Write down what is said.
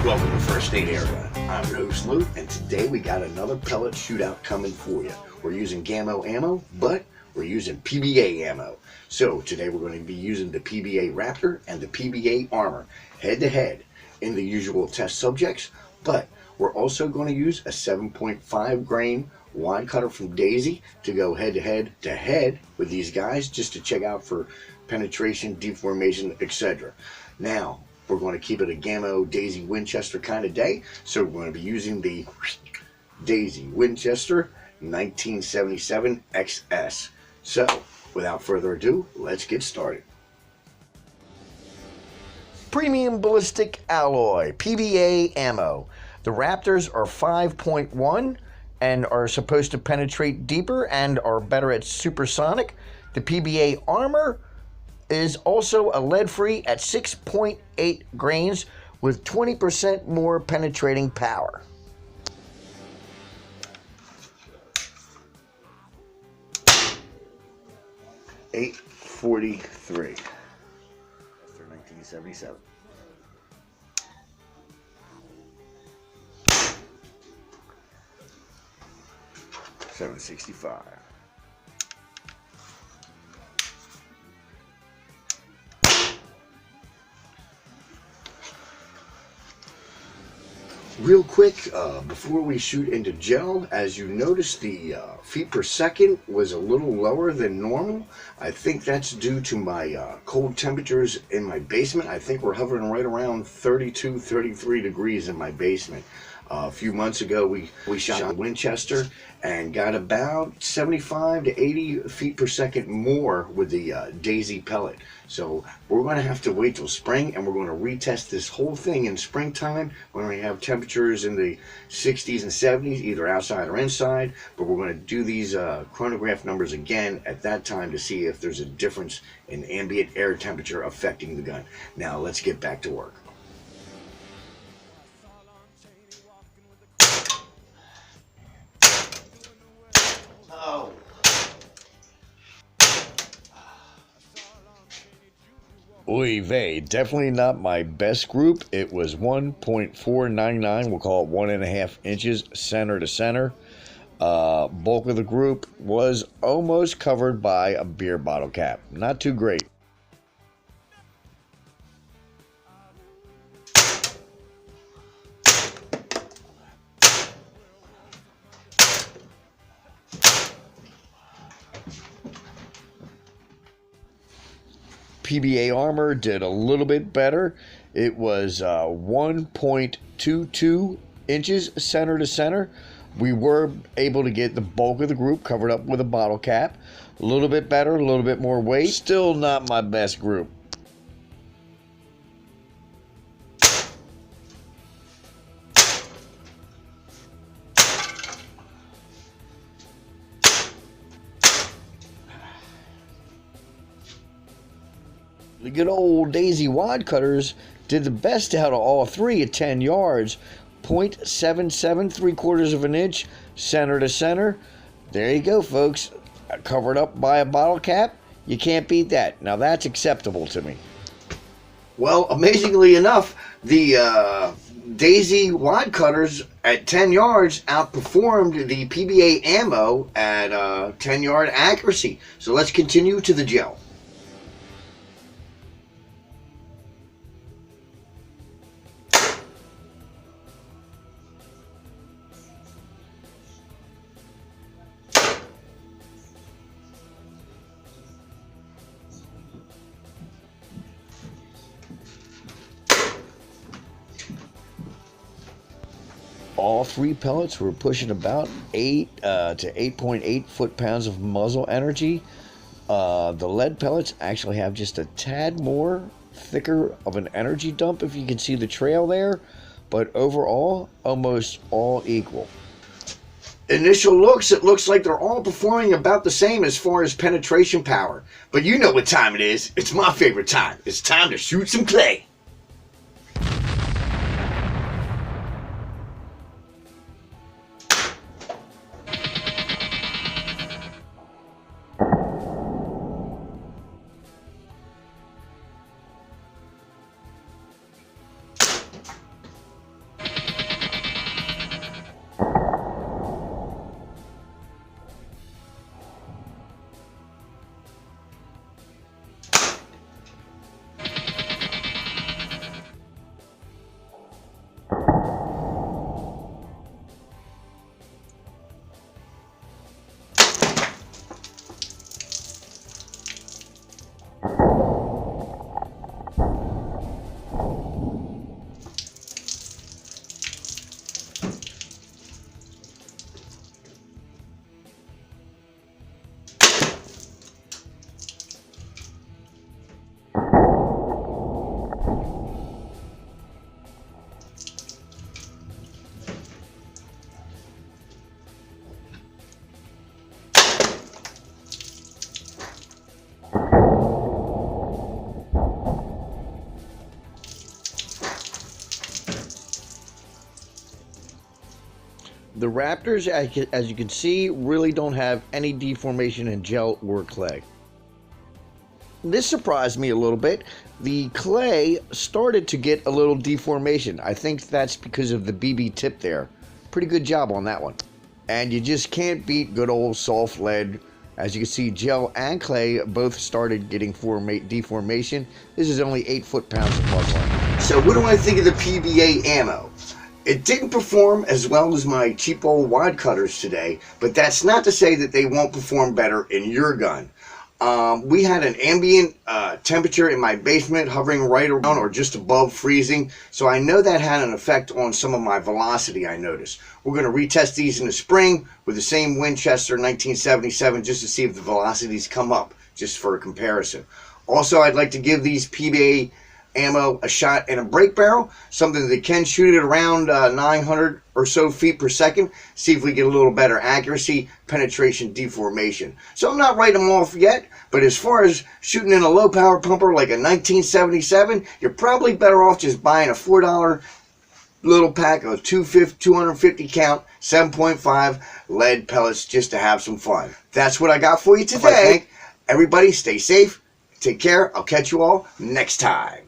Welcome to First Aid Airgun. I'm your host Lou, and today we got another pellet shootout coming for you. We're using Gamo ammo, but we're using PBA ammo. So today we're going to be using the PBA Raptor and the PBA Armor head to head in the usual test subjects, but we're also going to use a 7.5 grain wad cutter from Daisy to go head to head with these guys, just to check out for penetration, deformation, etc. Now, we're going to keep it a Gamo Daisy Winchester kind of day, so we're going to be using the Daisy Winchester 1977 XS. So, without further ado, let's get started. Premium Ballistic Alloy, PBA ammo. The Raptors are 5.1 and are supposed to penetrate deeper and are better at supersonic. The PBA Armor is also a lead-free at 6.8 grains with 20% more penetrating power. .843 after 1977. .765. Real quick, before we shoot into gel, as you notice, the feet per second was a little lower than normal. I think that's due to my cold temperatures in my basement. I think we're hovering right around 32, 33 degrees in my basement. A few months ago, we shot Winchester and got about 75 to 80 feet per second more with the Daisy pellet. So we're going to have to wait till spring, and we're going to retest this whole thing in springtime when we have temperatures in the 60s and 70s, either outside or inside. But we're going to do these chronograph numbers again at that time to see if there's a difference in ambient air temperature affecting the gun. Now let's get back to work. Oy vey, definitely not my best group. It was 1.499, we'll call it 1.5 inches center to center. Bulk of the group was almost covered by a beer bottle cap. Not too great. PBA Armor did a little bit better. It was 1.22 inches center to center. We were able to get the bulk of the group covered up with a bottle cap. A little bit better, a little bit more weight. Still not my best group. The good old Daisy wadcutters did the best out of all three at 10 yards. 0.77, 3/4 of an inch, center to center. There you go, folks. Covered up by a bottle cap. You can't beat that. Now that's acceptable to me. Well, amazingly enough, the Daisy wadcutters at 10 yards outperformed the PBA ammo at 10-yard accuracy. So let's continue to the gel. All three pellets were pushing about 8 to 8.8 foot-pounds of muzzle energy. The lead pellets actually have just a tad more thicker of an energy dump, if you can see the trail there, but overall, almost all equal. Initial looks, it looks like they're all performing about the same as far as penetration power. But you know what time it is. It's my favorite time. It's time to shoot some clay. The Raptors, as you can see, really don't have any deformation in gel or clay. This surprised me a little bit. The clay started to get a little deformation. I think that's because of the BB tip there. Pretty good job on that one. And you just can't beat good old soft lead. As you can see, gel and clay both started getting deformation. This is only 8 foot-pounds of plug line. So what do I think of the PBA ammo? It didn't perform as well as my cheap old wadcutters today, but that's not to say that they won't perform better in your gun. We had an ambient temperature in my basement hovering right around or just above freezing, so I know that had an effect on some of my velocity. I noticed. We're going to retest these in the spring with the same Winchester 1977 just to see if the velocities come up, just for a comparison. Also, I'd like to give these PBA ammo a shot in a break barrel, something that can shoot it around 900 or so feet per second, see if we get a little better accuracy, penetration, deformation. So I'm not writing them off yet, but as far as shooting in a low power pumper like a 1977, you're probably better off just buying a $4 little pack of 250 count 7.5 lead pellets just to have some fun. That's what I got for you today. Everybody stay safe, take care. I'll catch you all next time.